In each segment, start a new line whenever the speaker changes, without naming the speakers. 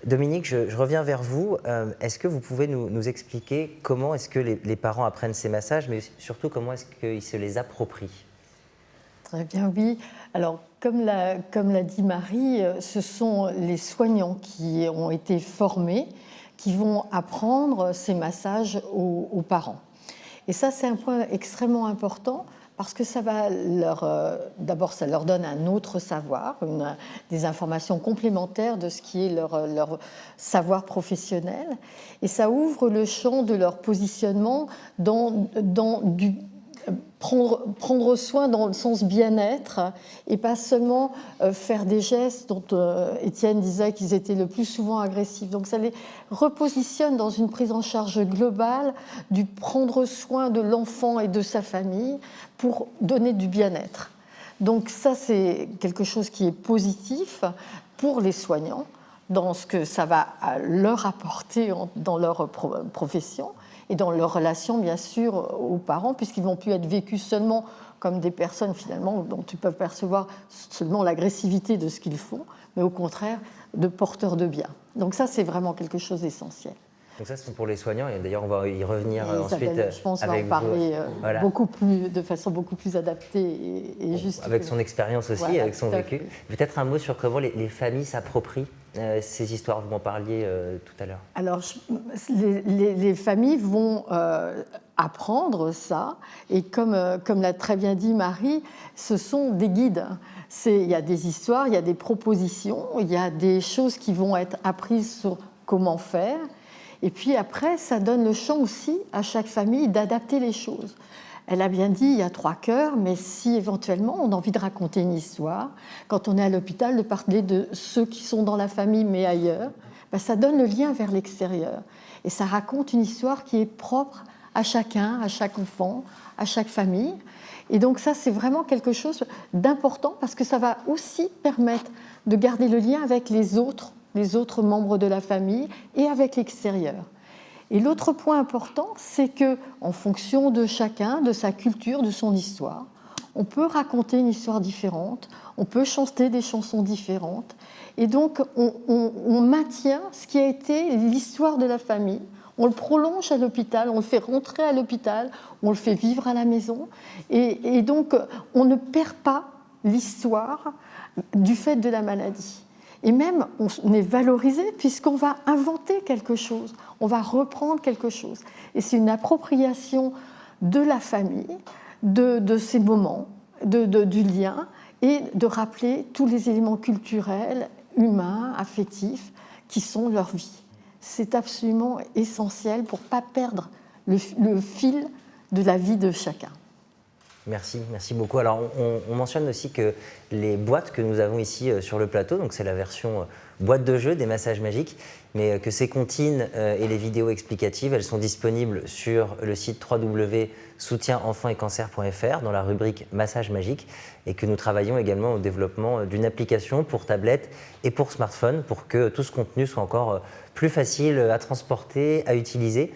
Dominique, je reviens vers vous. Est-ce que vous pouvez nous expliquer comment est-ce que les parents apprennent ces massages, mais surtout comment est-ce qu'ils se les approprient?
Très bien, oui. Alors, comme l'a dit Marie, ce sont les soignants qui ont été formés qui vont apprendre ces massages aux parents. Et ça, c'est un point extrêmement important parce que ça va d'abord, ça leur donne un autre savoir, des informations complémentaires de ce qui est leur savoir professionnel. Et ça ouvre le champ de leur positionnement dans prendre soin dans le sens bien-être et pas seulement faire des gestes dont Étienne disait qu'ils étaient le plus souvent agressifs. Donc ça les repositionne dans une prise en charge globale du prendre soin de l'enfant et de sa famille pour donner du bien-être. Donc ça, c'est quelque chose qui est positif pour les soignants dans ce que ça va leur apporter dans leur profession et dans leur relation, bien sûr, aux parents, puisqu'ils ne vont plus être vécus seulement comme des personnes, finalement, dont ils peuvent percevoir seulement l'agressivité de ce qu'ils font, mais au contraire, de porteurs de bien. Donc ça, c'est vraiment quelque chose d'essentiel.
Donc ça, c'est pour les soignants, et d'ailleurs, on va y revenir ensuite
je pense
avec
va en parler
voilà.
de façon beaucoup plus adaptée et juste.
Avec son expérience aussi, voilà, avec son vécu. Peut-être un mot sur comment les familles s'approprient ces histoires, vous m'en parliez tout à l'heure.
Alors, les familles vont apprendre ça, et comme l'a très bien dit Marie, ce sont des guides. Il y a des histoires, il y a des propositions, il y a des choses qui vont être apprises sur comment faire. Et puis après, ça donne le champ aussi à chaque famille d'adapter les choses. Elle a bien dit, il y a 3 cœurs, mais si éventuellement on a envie de raconter une histoire, quand on est à l'hôpital, de parler de ceux qui sont dans la famille mais ailleurs, ben ça donne le lien vers l'extérieur. Et ça raconte une histoire qui est propre à chacun, à chaque enfant, à chaque famille. Et donc ça, c'est vraiment quelque chose d'important parce que ça va aussi permettre de garder le lien avec les autres membres de la famille et avec l'extérieur. Et l'autre point important, c'est qu'en fonction de chacun, de sa culture, de son histoire, on peut raconter une histoire différente, on peut chanter des chansons différentes. Et donc, on maintient ce qui a été l'histoire de la famille. On le prolonge à l'hôpital, on le fait rentrer à l'hôpital, on le fait vivre à la maison. Et donc, on ne perd pas l'histoire du fait de la maladie. Et même, on est valorisé puisqu'on va inventer quelque chose, on va reprendre quelque chose. Et c'est une appropriation de la famille, de ces moments, du lien, et de rappeler tous les éléments culturels, humains, affectifs, qui sont leur vie. C'est absolument essentiel pour ne pas perdre le fil de la vie de chacun.
Merci beaucoup. Alors, on mentionne aussi que les boîtes que nous avons ici sur le plateau, donc c'est la version boîte de jeu des massages magiques, mais que ces comptines et les vidéos explicatives, elles sont disponibles sur le site www.soutienenfantsetcancer.fr dans la rubrique massage magique, et que nous travaillons également au développement d'une application pour tablette et pour smartphone pour que tout ce contenu soit encore plus facile à transporter, à utiliser.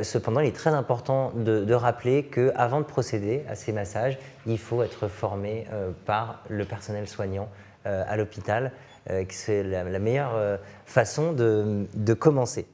Cependant, il est très important de rappeler qu'avant de procéder à ces massages, il faut être formé par le personnel soignant à l'hôpital, que c'est la meilleure façon de commencer.